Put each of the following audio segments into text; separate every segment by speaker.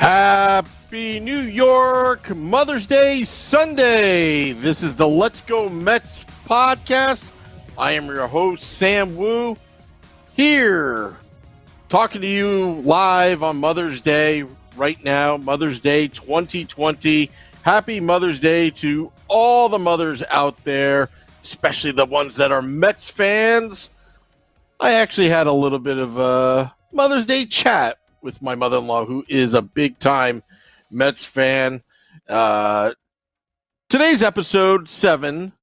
Speaker 1: Happy New York Mother's Day Sunday. This is the Let's Go Mets podcast. I am your host, Sam Wu, here talking to you live on Mother's Day right now, Mother's Day 2020. Happy Mother's Day to all the mothers out there, especially the ones that are Mets fans. I actually had a little bit of a Mother's Day chat with my mother-in-law, who is a big-time Mets fan. Today's episode 7.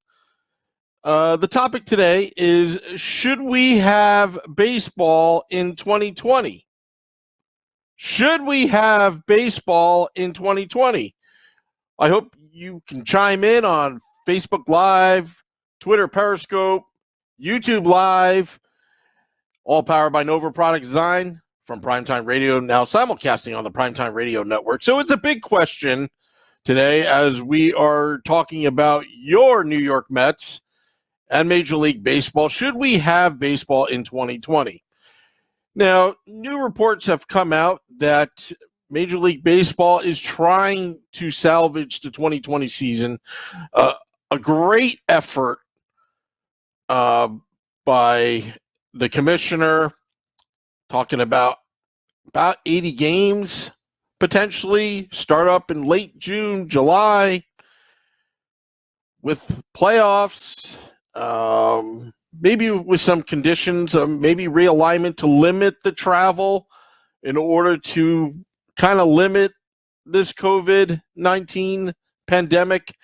Speaker 1: The topic today is, should we have baseball in 2020? Should we have baseball in 2020? I hope you can chime in on Facebook Live, Twitter Periscope, YouTube Live, all powered by Nova Product Design from Primetime Radio, now simulcasting on the Primetime Radio Network. So it's a big question today as we are talking about your New York Mets and Major League Baseball. Should we have baseball in 2020? Now, new reports have come out that Major League Baseball is trying to salvage the 2020 season. A great effort by the commissioner, talking about 80 games potentially, start up in late June, July, with playoffs, maybe with some conditions, maybe realignment to limit the travel in order to kind of limit this COVID-19 pandemic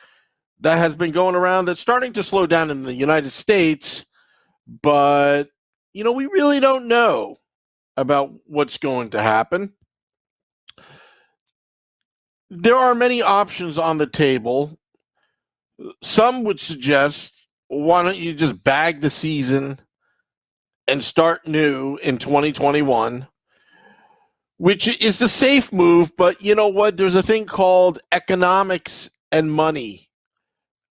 Speaker 1: that has been going around, that's starting to slow down in the United States, but we really don't know about what's going to happen. There are many options on the table. Some would suggest, why don't you just bag the season and start new in 2021, which is the safe move, but you know what? There's a thing called economics and money.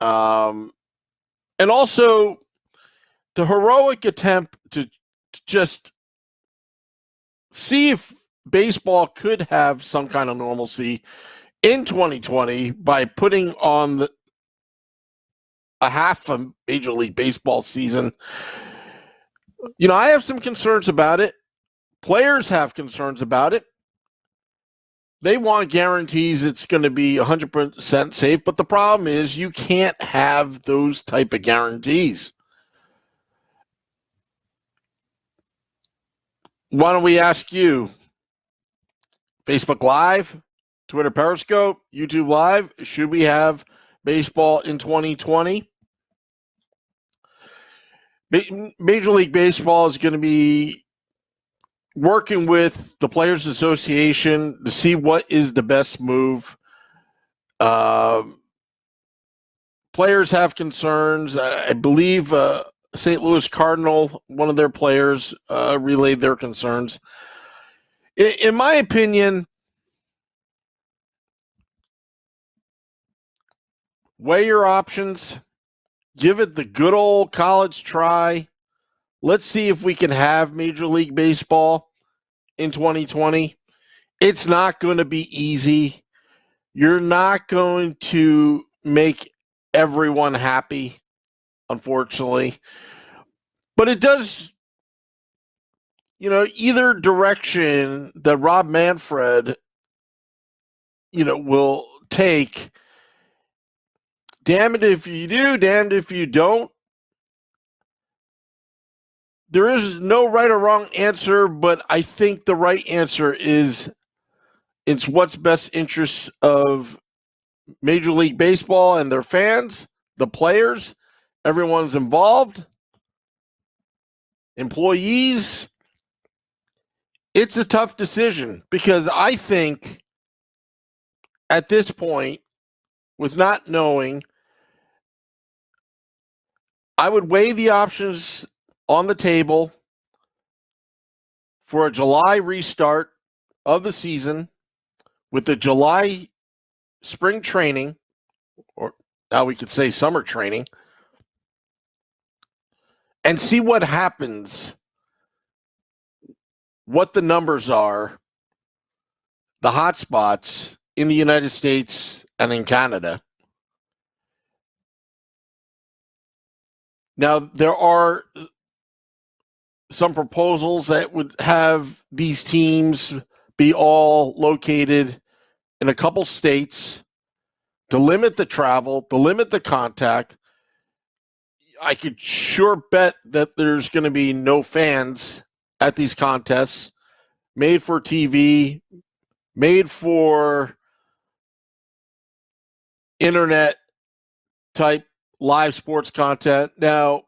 Speaker 1: And also the heroic attempt to just see if baseball could have some kind of normalcy in 2020 by putting on a half a Major League Baseball season. I have some concerns about it. Players have concerns about it. They want guarantees it's going to be 100% safe, but the problem is you can't have those type of guarantees. Why don't we ask you, Facebook Live, Twitter Periscope, YouTube Live, should we have baseball in 2020? Major League Baseball is going to be working with the Players Association to see what is the best move. Players have concerns. I believe St. Louis Cardinal, one of their players, relayed their concerns. In my opinion, weigh your options. Give it the good old college try. Let's see if we can have Major League Baseball in 2020. It's not going to be easy. You're not going to make everyone happy, unfortunately. But it does, either direction that Rob Manfred, will take. Damned if you do, damned if you don't. There is no right or wrong answer, but I think the right answer is it's what's best interests of Major League Baseball and their fans, the players, everyone's involved, employees. It's a tough decision because I think at this point, with not knowing, I would weigh the options on the table for a July restart of the season with the July spring training, or now we could say summer training, and see what happens, what the numbers are, the hot spots in the United States and in Canada. Now, there are some proposals that would have these teams be all located in a couple states to limit the travel, to limit the contact. I could sure bet that there's going to be no fans at these contests, made for TV, made for internet type live sports content. Now,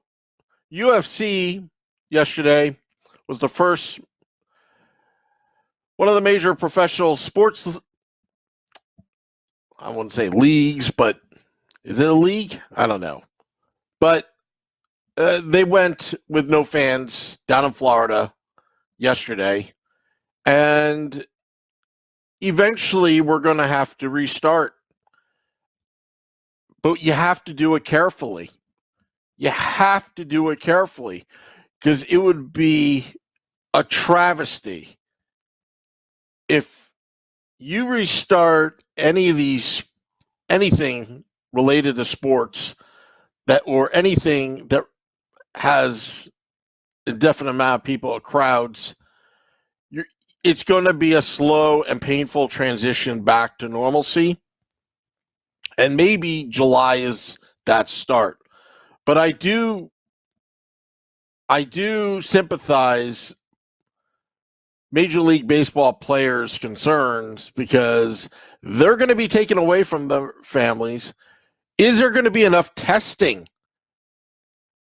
Speaker 1: UFC yesterday was the first one of the major professional sports, I wouldn't say leagues, but is it a league? I don't know. But they went with no fans down in Florida yesterday. And eventually we're going to have to restart. But you have to do it carefully. You have to do it carefully, because it would be a travesty if you restart anything related to sports or anything that has a definite amount of people or crowds. It's going to be a slow and painful transition back to normalcy. And maybe July is that start. But I do sympathize Major League Baseball players' concerns, because they're going to be taken away from their families. Is there going to be enough testing?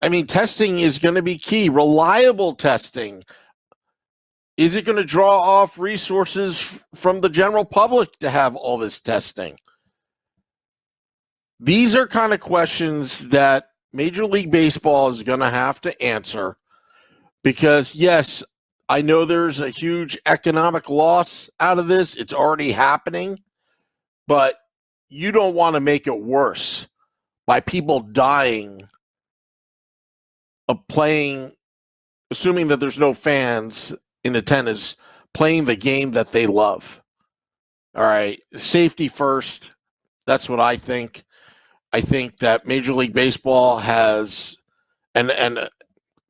Speaker 1: I mean, testing is going to be key. Reliable testing. Is it going to draw off resources from the general public to have all this testing? These are kind of questions that Major League Baseball is going to have to answer, because, yes, I know there's a huge economic loss out of this. It's already happening, but you don't want to make it worse by people dying of playing, assuming that there's no fans in attendance, playing the game that they love. All right, safety first. That's what I think. I think that Major League Baseball has, and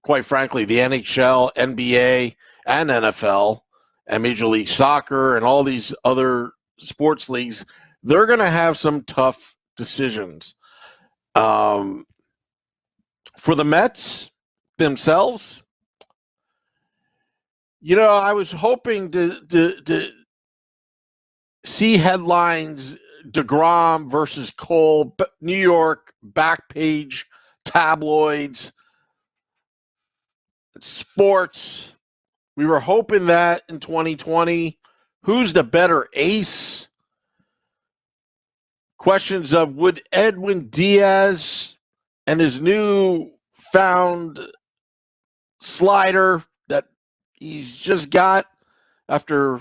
Speaker 1: quite frankly, the NHL, NBA, and NFL, and Major League Soccer, and all these other sports leagues, they're going to have some tough decisions. For the Mets themselves, I was hoping to see headlines: DeGrom versus Cole, New York back page tabloids, sports. We were hoping that in 2020. Who's the better ace? Questions of, would Edwin Diaz and his new found slider that he's just got after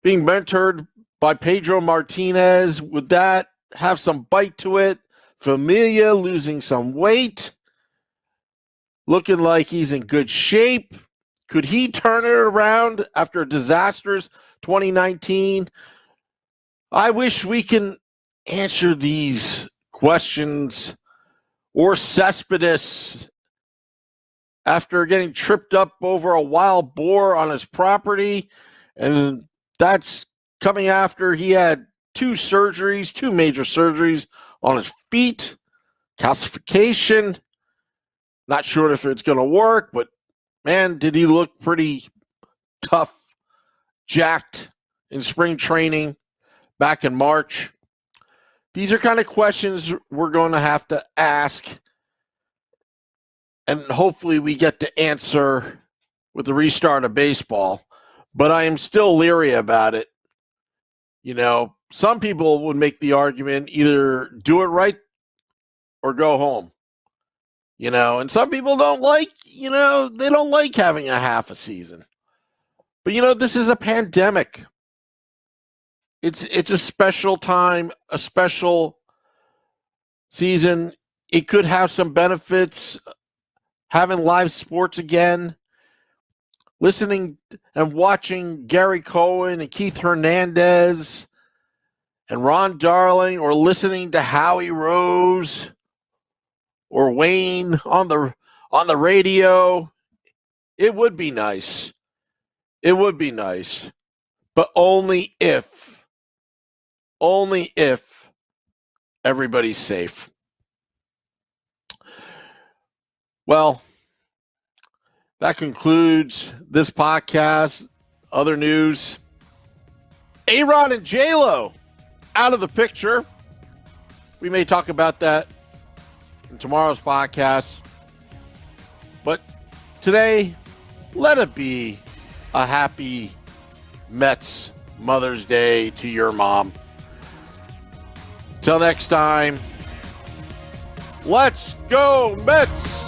Speaker 1: being mentored by Pedro Martinez, would that have some bite to it? Familia losing some weight, looking like he's in good shape. Could he turn it around after a disastrous 2019? I wish we can answer these questions. Or Cespedes, after getting tripped up over a wild boar on his property, and that's coming after he had two major surgeries on his feet, calcification. Not sure if it's going to work, but man, did he look pretty tough, jacked in spring training back in March. These are kind of questions we're going to have to ask, and hopefully we get to answer with the restart of baseball. But I am still leery about it. Some people would make the argument, either do it right or go home. And some people don't like, they don't like having a half a season. But, this is a pandemic. It's a special time, a special season. It could have some benefits having live sports again. listening and watching Gary Cohen and Keith Hernandez and Ron Darling, or listening to Howie Rose or Wayne on the radio. It would be nice. It would be nice. But only if everybody's safe. Well, that concludes this podcast. Other news. A-Rod and J-Lo out of the picture. We may talk about that in tomorrow's podcast. But today, let it be a happy Mets Mother's Day to your mom. Till next time, let's go Mets!